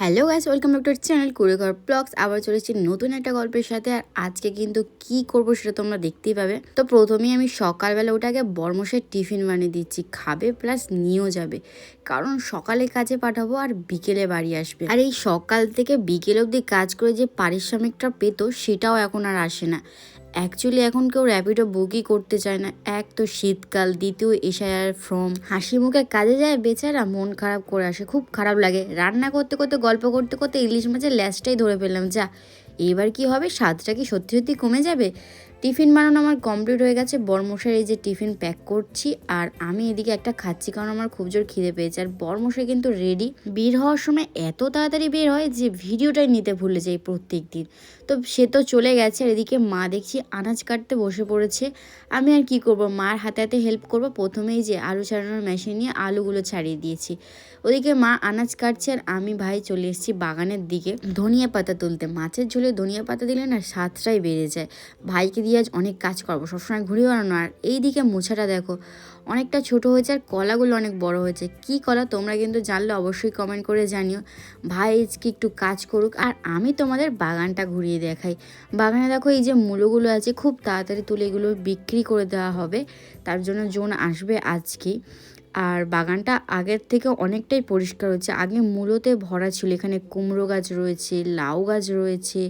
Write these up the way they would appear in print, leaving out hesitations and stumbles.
Hello guys, welcome back to our channel কুড়েঘর blogs. আবার চলেছি নতুন একটা গল্পের সাথে। আর আজকে কিন্তু কি করব সেটা তোমরা দেখতেই পাবে। তো প্রথমেই আমি সকালবেলা ওটাকে বরমশাই টিফিন বানিয়ে দিচ্ছি, খাবে প্লাস নিয়েও যাবে, কারণ সকালে কাজে পাঠাবো আর বিকেলে বাড়ি আসবে। আর এই সকাল থেকে বিকেল অবধি কাজ করে যে পারিশ্রমিকটা পেতো সেটাও এখন আর আসে না। অ্যাকচুয়ালি এখন কেউ র্যাপিডো বুকই করতে চায় না। এক তো শীতকাল, দ্বিতীয় এশায়ার ফ্রম হাসি মুখে কাজে যায় বেচারা, মন খারাপ করে আসে, খুব খারাপ লাগে। রান্না করতে করতে গল্প করতে করতে ইলিশ মাছের ল্যাসটাই ধরে ফেললাম। যা এবার কি হবে, স্বাদটা কি সত্যি সত্যি কমে যাবে? টিফিন বানানো আমার কমপ্লিট হয়ে গেছে। বরমশাই এই যে টিফিন প্যাক করছি আর আমি এদিকে একটা খাচ্ছি, কারণ আমার খুব জোর খিদে পেয়েছে। আর বরমশাই কিন্তু রেডি। বের হওয়ার সময় এত তাড়াতাড়ি বের হয় যে ভিডিওটাই নিতে ভুলে যাই প্রত্যেক দিন। তো সে তো চলে গেছে। আর এদিকে মা দেখছি আনাজ কাটতে বসে পড়েছে। আমি আর কি করব, মার হাতে হাতে হেল্প করব। প্রথমেই যে আলু ছাড়ানোর মেশিন নিয়ে আলুগুলো ছাড়িয়ে দিয়েছি। ওদিকে মা আনাজ কাটছে আর আমি ভাই চলে এসেছি বাগানের দিকে ধনিয়া পাতা তুলতে। মাছের ঝোলে ধনিয়া পাতা দিলে না স্বাদটাই বেড়ে যায়। ভাইকে দিয়ে আজ অনেক কাজ করবো, সবসময় ঘুরে বেড়ানো। আর এই দিকে মোছাটা দেখো অনেকটা ছোট হয়েছে আর কলাগুলো অনেক বড় হয়েছে। কি কলা তোমরা কিন্তু জানলে অবশ্যই কমেন্ট করে জানিও। ভাই আজকে একটু কাজ করুক আর আমি তোমাদের বাগানটা ঘুরিয়ে দেখাই। বাগানে দেখো এই যে মূলোগুলো আছে, খুব তাড়াতাড়ি তুলে এগুলো বিক্রি করে দেওয়া হবে, তার জন্য জন আসবে আজকেই। আর বাগানটা আগের থেকে অনেকটাই পরিষ্কার হচ্ছে। আগে মূলোতে ভরা ছিল। এখানে কুমড়ো গাছ রয়েছে, লাউ গাছ রয়েছে,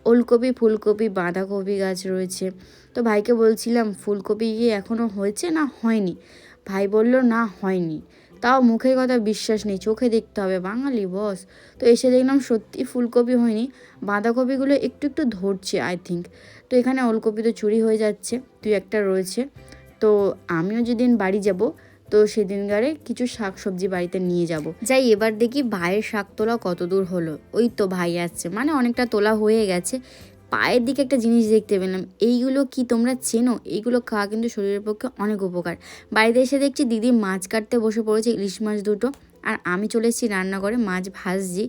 ওলকপি, ফুলকপি, বাঁধাকপি গাছ রয়েছে। তো ভাইকে বলছিলাম ফুলকপি গিয়ে এখনও হয়েছে না হয়নি। ভাই বলল না হয়নি। তাও মুখের কথা বিশ্বাস নেই, চোখে দেখতে হবে, বাঙালি বস। তো এসে দেখলাম সত্যি ফুলকপি হয়নি, বাঁধাকপিগুলো একটু একটু ধরছে আই থিঙ্ক। তো এখানে ওলকপি তো চুরি হয়ে যাচ্ছে, দুই একটা রয়েছে। তো আমিও যেদিন বাড়ি যাব তো সেদিনকারে কিছু শাক সবজি বাড়িতে নিয়ে যাব। যাই এবার দেখি ভাইয়ের শাক তোলা কত দূর হলো। ওই তো ভাই আসছে, মানে অনেকটা তোলা হয়ে গেছে। পায়ের দিকে একটা জিনিস দেখতে পেলাম, এইগুলো কি তোমরা চেনো? এইগুলো খাওয়া কিন্তু শরীরের পক্ষে অনেক উপকার। বাড়িতে এসে দেখছি দিদি মাছ কাটতে বসে পড়েছে, ইলিশ মাছ দুটো। আর আমি চলে এসেছি রান্নাঘরে, মাছ ভাজছি।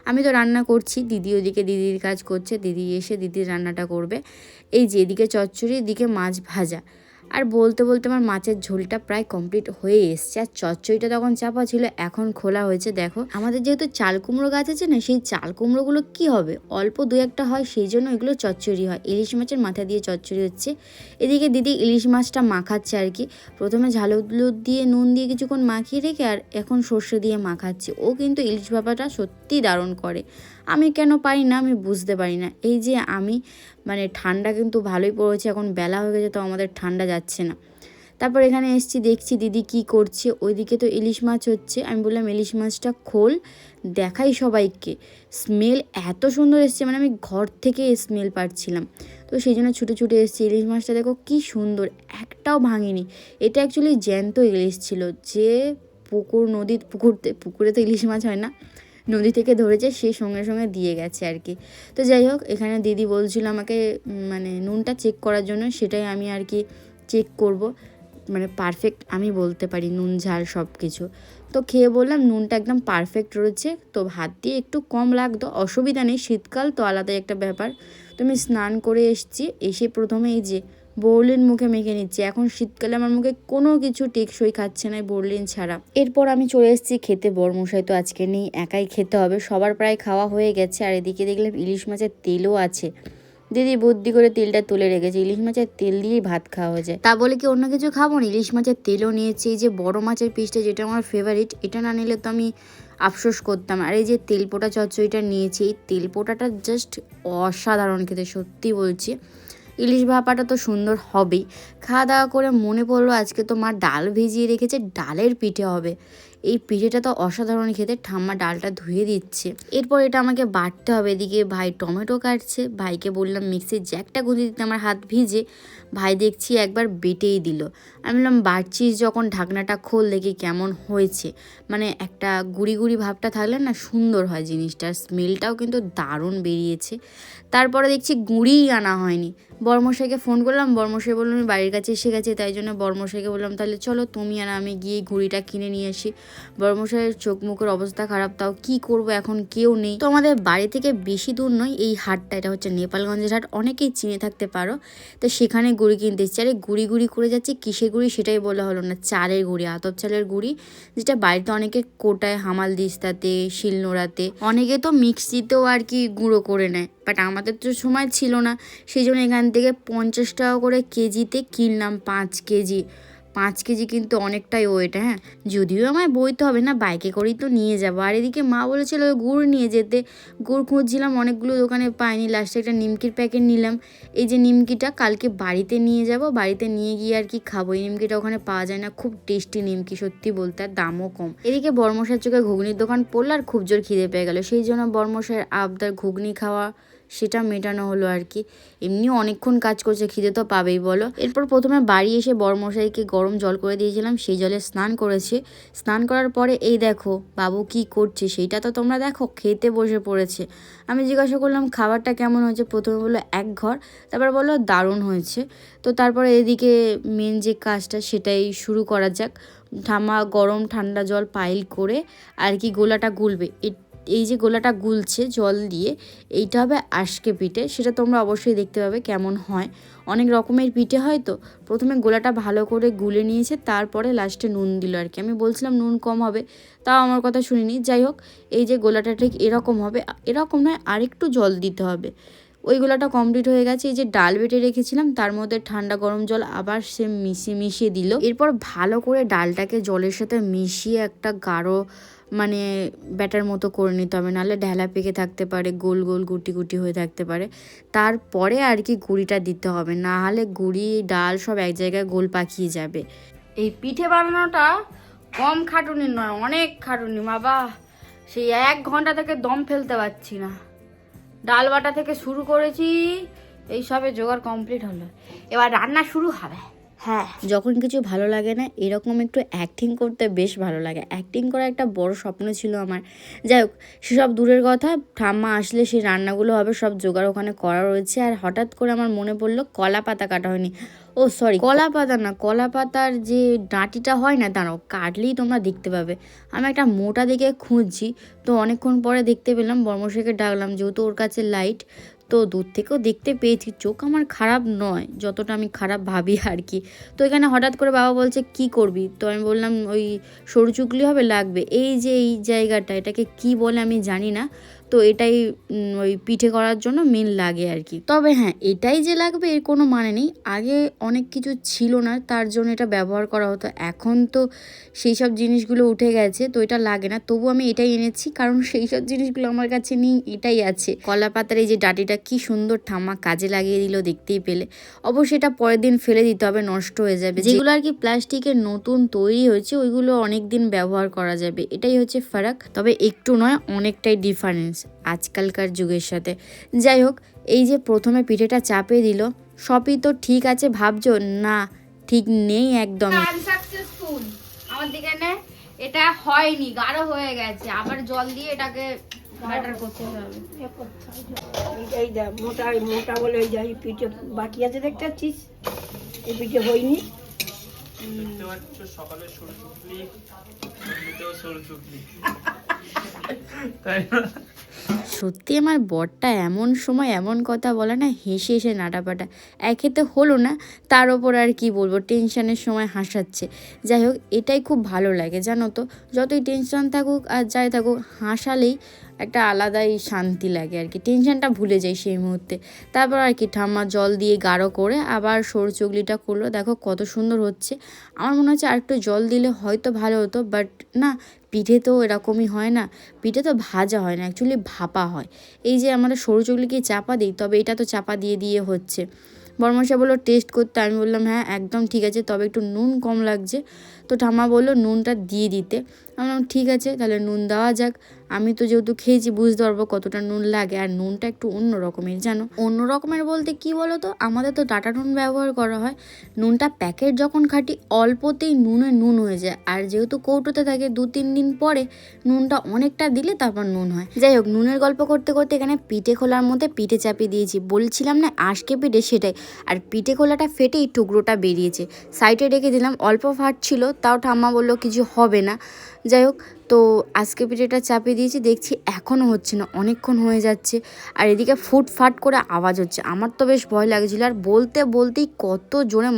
আমি তো রান্না করছি, দিদি ওদিকে দিদির কাজ করছে। দিদি এসে দিদির রান্নাটা করবে। এই যে এদিকে চচ্চড়ি, এদিকে মাছ ভাজা। আর বলতে বলতে আমার মাছের ঝোলটা প্রায় কমপ্লিট হয়ে এসছে। আর চচ্চড়িটা তখন চাপা ছিল, এখন খোলা হয়েছে। দেখো আমাদের যেহেতু চাল কুমড়ো গাছ আছে না, সেই চাল কুমড়োগুলো কি হবে, অল্প দু একটা হয়, সেই জন্য এগুলো চচ্চড়ি হয়। ইলিশ মাছের মাথা দিয়ে চচ্চড়ি হচ্ছে। এদিকে দিদি ইলিশ মাছটা মাখাচ্ছে আর কি। প্রথমে ঝাল হলুদ দিয়ে নুন দিয়ে কিছুক্ষণ মাখিয়ে রেখে আর এখন সর্ষে দিয়ে মাখাচ্ছে। ও কিন্তু ইলিশ ভাপাটা সত্যি দারুণ করে। আমি কেন পারি না আমি বুঝতে পারি না। এই যে আমি মানে ঠান্ডা কিন্তু ভালোই পড়েছে, এখন বেলা হয়ে গেছে তো আমাদের ঠান্ডা যাচ্ছে না। তারপর এখানে এসছি, দেখছি দিদি কি করছে। ওইদিকে তো ইলিশ মাছ হচ্ছে। আমি বললাম ইলিশ মাছটা খোল, দেখাই সবাইকে। স্মেল এত সুন্দর এসছে, মানে আমি ঘর থেকে স্মেল পাচ্ছিলাম। তো সেই জন্য ছুটে ছুটে এসেছি। ইলিশ মাছটা দেখো কি সুন্দর, একটাও ভাঙেনি। এটা অ্যাকচুয়ালি জ্যান্ত ইলিশ ছিল, যে পুকুরে তো ইলিশ মাছ হয় না, নদী থেকে ধরেছে, সে সঙ্গে সঙ্গে দিয়ে গেছে আর কি। তো যাই হোক, এখানে দিদি বলছিল আমাকে মানে নুনটা চেক করার জন্য, সেটাই আমি আর কি চেক করব। মানে পারফেক্ট আমি বলতে পারি, নুন ঝাল সব কিছু। তো খেয়ে বললাম নুনটা একদম পারফেক্ট রয়েছে। তো ভাত দিয়ে একটু কম লাগতো, অসুবিধা নেই, শীতকাল তো আলাদাই একটা ব্যাপার। তুমি স্নান করে এসছি, এসে প্রথমে এই যে বোরলিন মুখে মেখে নিচ্ছি। এখন শীতকালে আমার মুখে কোনো কিছু টেকসই খাচ্ছে না বোরলিন ছাড়া। এরপর আমি চলে এসেছি খেতে। বরমশাই তো আজকে নেই, একাই খেতে হবে। সবার প্রায় খাওয়া হয়ে গেছে। আর এদিকে দেখলাম ইলিশ মাছের তেলও আছে। দিদি বুদ্ধি করে তেলটা তুলে রেখেছে, ইলিশ মাছের তেল দিয়েই ভাত খাওয়া হয়ে যায়। তা বলে কি অন্য কিছু খাবো না, ইলিশ মাছের তেলও নিয়েছি। এই যে বড় মাছের পিসটা, যেটা আমার ফেভারিট, এটা না নিলে তো আমি আফসোস করতাম। আর এই যে তেলপোটা চচ্চড়িটা নিয়েছি, এই তেলপোটাটা জাস্ট অসাধারণ খেতে, সত্যি বলছি। ইলিশ ভাপাটা তো সুন্দর হবেই। খাওয়া দাওয়া করে মনে পড়লো আজকে তো মা ডাল ভিজিয়ে রেখেছে, ডালের পিঠে হবে। এই পিঠেটা তো অসাধারণ খেতে, ঠাম্মা ডালটা ধুয়ে দিচ্ছে। এরপর এটা আমাকে বাটতে হবে। এদিকে ভাই টমেটো কাটছে, ভাইকে বললাম মিক্সির জ্যাকটা গুঁজে দিতে, আমার হাত ভিজে। ভাই দেখছি একবার বেটেই দিল। আমি বললাম বাটছিস যখন ঢাকনাটা খোল দেখি কেমন হয়েছে। মানে একটা গুড়ি গুড়ি ভাবটা থাকলে না সুন্দর হয় জিনিসটার, স্মেলটাও কিন্তু দারুণ বেরিয়েছে। তারপরে দেখছি গুঁড়িই আনা হয়নি। বড়মশাইকে ফোন করলাম, বড়মশাই বললাম আমি বাড়ির কাছে এসে গেছে, তাই জন্য বড়মশাইকে বললাম তাহলে চলো তুমি আর আমি গিয়ে ঘুড়িটা কিনে নিয়ে আসি। বড়মশাইয়ের চোখ মুখের অবস্থা খারাপ, তাও কি করব এখন কেউ নেই। তো আমাদের বাড়ি থেকে বেশি দূর নয় এই হাটটা, এটা হচ্ছে নেপালগঞ্জের হাট, অনেকেই চিনে থাকতে পারো। তো সেখানে গুড়ি কিনতে এসেছি। আরে গুড়ি গুড়ি করে যাচ্ছে, কিসের গুড়ি সেটাই বলা হলো না, চালের গুড়ি, আতপ চালের গুড়ি, যেটা বাড়িতে অনেকে কোটায়, হামাল দিস্তাতে, শিলনোড়াতে, অনেকে তো মিক্সিতেও আর কি গুঁড়ো করে নেয়, বাট আমাদের তো সময় ছিল না, সেই জন্য এখান থেকে 50 টাকা করে কেজিতে কিনলাম 5 কেজি। 5 কেজি কিন্তু অনেকটাই ওয়েট, হ্যাঁ। যদিও আমায় বইতে হবে না, বাইকে করেই তো নিয়ে যাবো। আর এদিকে মা বলেছিল গুড় নিয়ে যেতে, গুড় খুঁজছিলাম, অনেকগুলো দোকানে পাইনি, লাস্টে একটা নিমকির প্যাকেট নিলাম। এই যে নিমকিটা কালকে বাড়িতে নিয়ে যাব, বাড়িতে নিয়ে গিয়ে আর কি খাবো। এই নিমকিটা ওখানে পাওয়া যায় না, খুব টেস্টি নিমকি সত্যি বলতে, আর দামও কম। এদিকে বর্মশার চোখে ঘুগনির দোকান পড়লো আর খুব জোর খিদে পেয়ে গেল, সেই জন্য বর্মশার আবদার ঘুগনি খাওয়া সেটা মেটানো হলো আর কি। এমনি অনেকক্ষণ কাজ করছে, খিদে তো পাবেই বলো। এরপর প্রথমে বাড়ি এসে বড়মশাইকে গরম জল করে দিয়েছিলাম, সেই জলে স্নান করেছে। স্নান করার পরে এই দেখো বাবু কি করছে সেইটা তো তোমরা দেখো, খেতে বসে পড়েছে। আমি জিজ্ঞাসা করলাম খাবারটা কেমন হয়েছে, প্রথমে বললো এক ঘর, তারপর বললো দারুণ হয়েছে। তো তারপরে এদিকে মেন যে কাজটা সেটাই শুরু করা যাক। গরম ঠান্ডা জল পাইল করে আর কি গোলাটা গুলবে। এই যে গোলাটা গুলছে জল দিয়ে, এইটা হবে আজকে পিঠে, সেটা তোমরা অবশ্যই দেখতে পাবে কেমন হয়। অনেক রকমের পিঠে হয়, তো প্রথমে গোলাটা ভালো করে গুলে নিয়েছে, তারপরে লাস্টে নুন দিল আর কি। আমি বলছিলাম নুন কম হবে, তাও আমার কথা শুনিনি। যাই হোক, এই যে গোলাটা ঠিক এরকম হবে, এরকম নয়, আরেকটু জল দিতে হবে। ওই গোলাটা কমপ্লিট হয়ে গেছে। এই যে ডাল বেটে রেখেছিলাম তার মধ্যে ঠান্ডা গরম জল আবার সে মিশিয়ে দিল। এরপর ভালো করে ডালটাকে জলের সাথে মিশিয়ে একটা গাঢ় মানে ব্যাটার মতো করে নিতে হবে, নাহলে ঢেলা পেকে থাকতে পারে, গোল গোল গুটি গুটি হয়ে থাকতে পারে। তারপরে আর কি গুঁড়িটা দিতে হবে, না হলে গুঁড়ি ডাল সব এক জায়গায় গোল পাকিয়ে যাবে। এই পিঠে বানানোটা কম খাটুনি নয়, অনেক খাটুনি বাবা। সেই 1 ঘন্টা থেকে দম ফেলতে পারছি না। ডাল বাটা থেকে শুরু করেছি, এই সবে জোগাড় কমপ্লিট হলো, এবার রান্না শুরু হবে। হ্যাঁ, যখন কিছু ভালো লাগে না এরকম একটু অ্যাক্টিং করতে বেশ ভালো লাগে। অ্যাক্টিং করা একটা বড় স্বপ্ন ছিল আমার। যাই হোক, সেসব দূরের কথা, ঠাম্মা আসলে সেই রান্নাগুলো হবে, সব জোগাড় ওখানে করা রয়েছে। আর হঠাৎ করে আমার মনে পড়লো কলা পাতা কাটা হয়নি। ও সরি, কলা পাতা না, কলা পাতার যে ডাঁটিটা হয় না, দাঁড়াও কাটলেই তোমরা দেখতে পাবে। আমি একটা মোটা দিকে খুঁজছি, তো অনেকক্ষণ পরে দেখতে পেলাম, বর্মশাইকে ডাকলাম, যেহেতু ওর কাছে লাইট, তো দূর থেকেও দেখতে পেয়েছি। চোখ আমার খারাপ নয়, যতটা আমি খারাপ ভাবি আর কি। তো এখানে হঠাৎ করে বাবা বলছে কি করবি, তো আমি বললাম ওই সরু চুকলি হবে, লাগবে। এই যে এই জায়গাটা, এটাকে কি বলে আমি জানি না, তো এটাই ওই পিঠে করার জন্য মেন লাগে আর কি। তবে হ্যাঁ, এটাই যে লাগবে এর কোনো মানে নেই, আগে অনেক কিছু ছিল না তার জন্য এটা ব্যবহার করা হতো, এখন তো সেই সব জিনিসগুলো উঠে গেছে, তো এটা লাগে না। তবু আমি এটাই এনেছি, কারণ সেই সব জিনিসগুলো আমার কাছে নেই, এটাই আছে। কলা পাতার এই যে ডাঁটিটা কি সুন্দর ঠাম্মা কাজে লাগিয়ে দিল, দেখতেই পেলে। অবশ্যই এটা পরের দিন ফেলে দিতে হবে, নষ্ট হয়ে যাবে। যেগুলো আর কি প্লাস্টিকের নতুন তৈরি হয়েছে ওইগুলো অনেক দিন ব্যবহার করা যাবে, এটাই হচ্ছে ফারাক। তবে একটু নয়, অনেকটাই ডিফারেন্স আজকালকার যুগের সাথে। যাই হোক, এই যে প্রথমে পিঠেটা চাপে দিল, সবই তো ঠিক আছে ভাবছো, না ঠিক নেই একদম। আনসাকসেসফুল আমার দিকে নে, এটা হয়নি, গাঢ় হয়ে গেছে, আবার জল দিয়ে এটাকে ব্যাটার করতে হবে। এই যা মোটা মোটা বলে ওই যা পিঠে বাকি আছে দেখতে পাচ্ছিস, এই পিঠে হয়নি। দেখতে পাচ্ছ সকালে সরু চুকলি, এমনিতেও সরু চুকলি, তাই না? সত্যি আমার বরটা এমন সময় এমন কথা বলে না, হেসে হেসে নাটাপাটা। একেতে হলো না, তার ওপর আর কি বলবো, টেনশনের সময় হাসাচ্ছে। যাই হোক, এটাই খুব ভালো লাগে জানো তো, যতই টেনশন থাকুক আর যাই থাকুক, হাসালেই একটা আলাদাই শান্তি লাগে আর কি, টেনশনটা ভুলে যাই সেই মুহূর্তে। তারপর আর কি ঠাম্মা জল দিয়ে গাঢ় করে আবার সরু চুগলিটা করলো, দেখো কত সুন্দর হচ্ছে। আমার মনে হচ্ছে আর একটু জল দিলে হয়তো ভালো হতো, বাট না, পিঠে তো এরকমই হয় না, পিঠে তো ভাজা হয় না, অ্যাকচুয়ালি ভাপা হয়। এই যে আমরা সরু চুগলিকে চাপা দিই, তবে এটা তো চাপা দিয়ে দিয়ে হচ্ছে। বর্মশাই বললো টেস্ট করতে, আমি বললাম হ্যাঁ একদম ঠিক আছে, তবে একটু নুন কম লাগছে। তো ঠাম্মা বললো নুনটা দিয়ে দিতে। আমি বললাম ঠিক আছে তাহলে নুন দেওয়া যাক, আমি তো যেহেতু খেয়েছি বুঝতে পারবো কতটা নুন লাগে। আর নুনটা একটু অন্য রকমের জানো, অন্য রকমের বলতে কি বলো তো, আমাদের তো টাটা নুন ব্যবহার করা হয়, নুনটা প্যাকেট যখন খাটি অল্পতেই নুন হয়ে যায়। আর যেহেতু কৌটোতে থাকে 2-3 দিন পরে নুনটা অনেকটা দিলে তারপর নুন হয়। যাই হোক, নুনের গল্প করতে করতে এখানে পিঠে খোলার মধ্যে পিঠে চাপিয়ে দিয়েছি, বলছিলাম না আজকে পিঠে, সেটাই। আর পিঠে খোলাটা ফেটেই টুকরোটা বেরিয়েছে, সাইডে রেখে দিলাম, অল্প ফাটছিল, তাও ঠাম্মা বললো কিছু হবে না। যাই হোক, তো আজকে পিঠেটা চাপিয়ে দিয়েছি, দেখছি এখনও হচ্ছে না, অনেকক্ষণ হয়ে যাচ্ছে। আর এদিকে ফুটফাট করে আওয়াজ হচ্ছে, আমার তো বেশ ভয় লাগছিল। আর বলতে বলতেই কত জোরে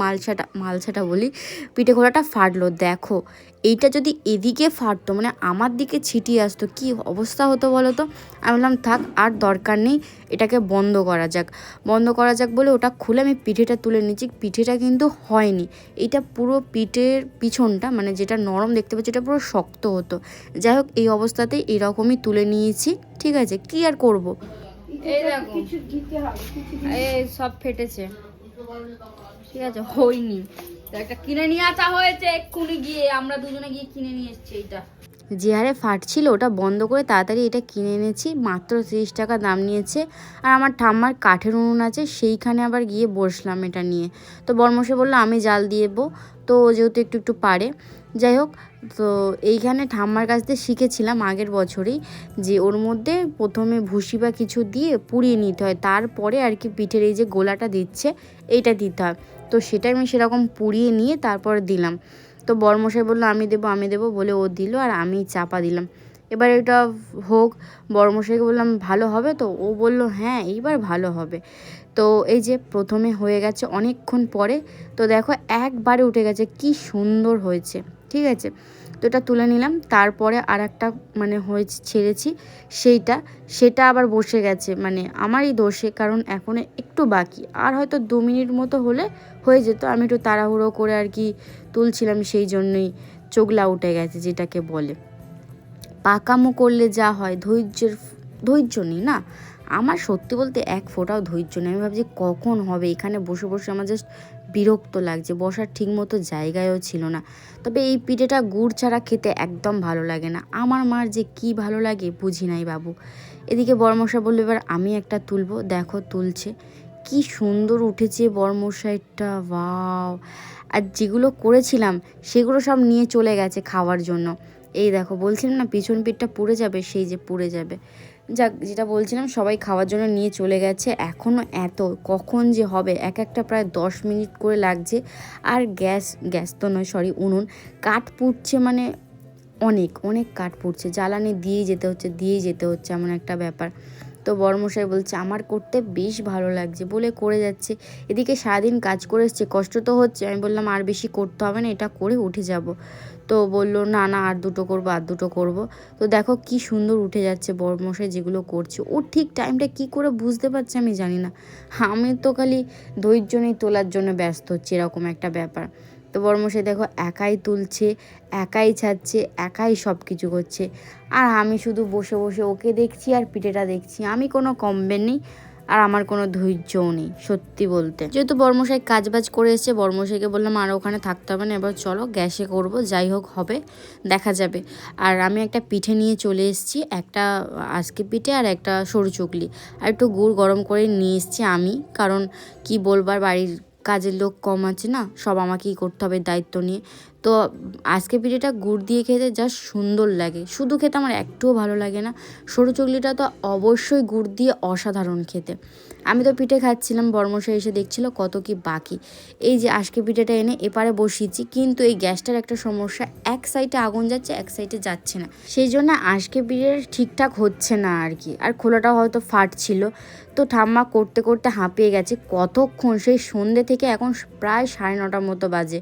মালসাটা বলি পিঠে খোলাটা ফাটলো। দেখো এইটা যদি এদিকে ফাটতো, মানে আমার দিকে ছিটিয়ে আসতো, কি অবস্থা হতো বলো তো। আমি বললাম থাক আর দরকার নেই, এটাকে বন্ধ করা যাক বলে ওটা খুলে আমি পিঠেটা তুলে নিচ্ছি। পিঠেটা কিন্তু হয়নি, এটা পুরো পিঠের পিছনটা মানে যেটা নরম দেখতে পাচ্ছি এটা পুরো শক্ত হতো। যাই হোক, এই অবস্থাতেই এরকমই তুলে নিয়েছি, ঠিক আছে, কি আর করব। এই দেখো কিছু দিতে হবে, কিছু এই সব ফেটেছে, ঠিক আছে, হয়নি। তো একটা কিনে নিয়ে আসা হয়েছে এক্ষুনি গিয়ে, আমরা দুজনে গিয়ে কিনে নিয়ে এসেছি এইটা। যে হারে ফাটছিল ওটা বন্ধ করে তাড়াতাড়ি এটা কিনে এনেছি, মাত্র 30 টাকা দাম নিয়েছে। আর আমার ঠাম্মার কাঠের উনুন আছে, সেইখানে আবার গিয়ে বসলাম এটা নিয়ে। তো বর্মশাই বললো আমি জাল দিয়েবো, তো যেহেতু একটু পারে। যাই হোক, তো এইখানে ঠাম্মার কাছ থেকে শিখেছিলাম আগের বছরই যে ওর মধ্যে প্রথমে ভুসি বা কিছু দিয়ে পুড়িয়ে নিতে হয়, তারপরে আর কি পিঠের এই যে গোলাটা দিচ্ছে এইটা দিতে হয়। তো সেটা আমি সেরকম পুড়িয়ে নিয়ে তারপর দিলাম। তো বরমশাই বললো আমি দেবো বলে ও দিল, আর আমি চাপা দিলাম। এবার এটা হোক, বরমশাইকে বললাম ভালো হবে তো, ও বললো হ্যাঁ এইবার ভালো হবে। তো এই যে প্রথমে হয়ে গেছে অনেকক্ষণ পরে, তো দেখো একবারে উঠে গেছে, কি সুন্দর হয়েছে, ঠিক আছে। তো এটা তুলে নিলাম, তারপরে আর একটা মানে হয়েছে ছেড়েছি, সেটা আবার বসে গেছে, মানে আমারই দোষে, কারণ এখন একটু বাকি, আর হয়তো 2 মিনিট মতো হলে হয়ে যেত। আমি একটু তাড়াহুড়ো করে আর কি তুলছিলাম, সেই জন্যই চোগলা উঠে গেছে যেটাকে বলে। পাকামো করলে যা হয়, ধৈর্য নেই না আমার, সত্যি বলতে এক ফোঁটাও ধৈর্য নেই। আমি ভাবছি কখন হবে, এখানে বসে বসে আমার জাস্ট বিরক্ত লাগছে, বসার ঠিক মতো জায়গায়ও ছিল না। তবে এই পিঠেটা গুড় ছাড়া খেতে একদম ভালো লাগে না, আমার মার যে কি ভালো লাগে বুঝি নাই বাবু। এদিকে বরমশা বললো এবার আমি একটা তুলবো, দেখো তুলছে, কি সুন্দর উঠেছে বরমশাইটা, ওয়াও। আর যেগুলো করেছিলাম সেগুলো সব নিয়ে চলে গেছে খাওয়ার জন্য। এই দেখো বলছিলাম না পিছন পিঠটা পুড়ে যাবে, সেই যে পুড়ে যাবে। যাক, যেটা বলছিলাম সবাই খাওয়ার জন্য নিয়ে চলে গেছে, এখনও কখন যে হবে, একটা প্রায় 10 মিনিট করে লাগছে। আর গ্যাস তো নয়, সরি, উনুন, কাঠ পুড়ছে, মানে অনেক কাঠ পুড়ছে, জ্বালানি দিয়েই যেতে হচ্ছে এমন একটা ব্যাপার। তো বড়মশাই বলছে আমার করতে বেশ ভালো লাগছে বলে করে যাচ্ছে। এদিকে সারাদিন কাজ করে এসছে, কষ্ট তো হচ্ছে। আমি বললাম আর বেশি করতে হবে না, এটা করে উঠে যাব। তো বললো না আর দুটো করবো। তো দেখো কি সুন্দর উঠে যাচ্ছে বড়মশাই যেগুলো করছে। ও ঠিক টাইমটা কি করে বুঝতে পারছে আমি জানি না, আমি তো খালি ধৈর্য নেই তোলার জন্য ব্যস্ত হচ্ছে, এরকম একটা ব্যাপার। তো বড়মশাই দেখো একাই তুলছে, একাই ছাড়ছে, একাই সব কিছু করছে। আর আমি শুধু বসে বসে ওকে দেখছি আর পিঠেটা দেখছি, আমি কোনো কমবেন নেই, আর আমার কোনো ধৈর্যও নেই সত্যি বলতে। যেহেতু বর্মশাই কাজবাজ করে এসছে, বর্মশাইকে বললাম আর ওখানে থাকতে হবে না, এবার চলো গ্যাসে করব, যাই হোক হবে দেখা যাবে। আর আমি একটা পিঠে নিয়ে চলে এসেছি, একটা আজকে পিঠে আর একটা সরু চুকলি, আর একটু গুড় গরম করে নিয়ে এসেছি আমি, কারণ কি বলবার বাড়ির কাজের লোক কম আছে না, সব আমাকেই করতে হবে দায়িত্ব নিয়ে। তো আজকে পিঠেটা গুড় দিয়ে খেতে জাস্ট সুন্দর লাগে, শুধু খেতে আমার একটুও ভালো লাগে না, সরু চুগলিটা তো অবশ্যই গুড় দিয়ে অসাধারণ খেতে। আমি তো পিঠে খাচ্ছিলাম, বর্মশাই এসে দেখছিল কত কি বাকি। এই যে আজকে পিঠেটা এনে এপারে বসিয়েছি, কিন্তু এই গ্যাসটার একটা সমস্যা, এক সাইডে আগুন যাচ্ছে এক সাইডে যাচ্ছে না, সেই জন্য আজকে পিঠে ঠিকঠাক হচ্ছে না আর কি। আর খোলাটাও হয়তো ফাটছিল। তো ঠাম্মা করতে করতে হাঁপিয়ে গেছে, কতক্ষণ সেই সন্ধ্যে থেকে এখন প্রায় 9:30 মতো বাজে,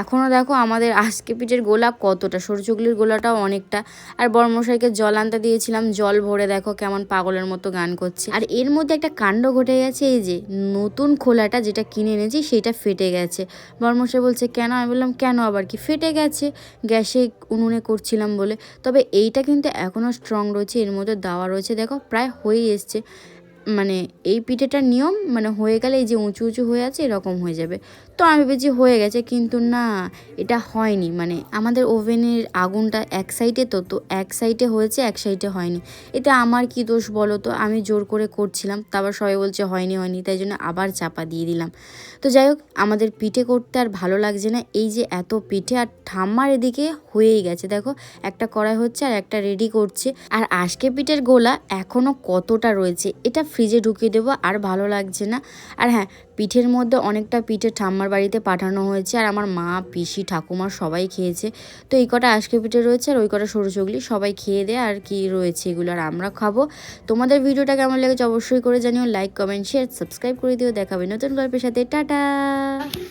এখনও দেখো আমাদের আজকে পিঠের গোলা কতটা, সরু চুগলির গোলাটাও অনেকটা। আর বড়মশাইকে জল আনতে দিয়েছিলাম, জল ভরে দেখো কেমন পাগলের মতো গান করছে। আর এর মধ্যে একটা কাণ্ড ঘটে গেছে, এই যে নতুন খোলাটা যেটা কিনে এনেছি সেটা ফেটে গেছে। বড়মশাই বলছে কেন, আমি বললাম কেন আবার কি, ফেটে গেছে গ্যাসে উনুনে করছিলাম বলে। তবে এইটা কিন্তু এখনও স্ট্রং রয়েছে, এর মধ্যে দেওয়া রয়েছে, দেখো প্রায় হয়ে এসছে। মানে এই পিঠেটার নিয়ম মানে হয়ে গেলে এই যে উঁচু উঁচু হয়ে আছে এরকম হয়ে যাবে। তো আমি ভেবেছি হয়ে গেছে, কিন্তু না, এটা হয়নি। মানে আমাদের ওভেনের আগুনটা এক সাইডে, তো এক সাইডে হয়েছে, এক সাইডে হয়নি। এটা আমার কি দোষ বলো তো? আমি জোর করে করছিলাম, তারপর সবাই বলছে হয়নি হয়নি, তাই জন্য আবার চাপা দিয়ে দিলাম। তো যাই হোক, আমাদের পিঠে করতে আর ভালো লাগছে না। এই যে এত পিঠে, আর ঠাম্মার এদিকে হয়েই গেছে, দেখো একটা কড়াই হচ্ছে আর একটা রেডি করছে। আর আজকে পিঠের গোলা এখনও কতটা রয়েছে, এটা ফ্রিজে ঢুকিয়ে দেবো, আর ভালো লাগছে না। আর হ্যাঁ, পিঠের মধ্যে অনেকটা পিঠে ঠাম্মার বাড়িতে পাঠানো হয়েছে, আর আমার মা, পিসি, ঠাকুমা সবাই খেয়েছে। তো এই কটা আজকে পিঠে রয়েছে আর ওই কটা সরু চুগলি, সবাই খেয়ে দেয় আর কি রয়েছে এগুলো, আর আমরা খাবো। তোমাদের ভিডিওটা কেমন লেগেছে অবশ্যই করে জানিও, লাইক কমেন্ট শেয়ার সাবস্ক্রাইব করে দিও। দেখাবে নতুন গল্পের সাথে, টাটা।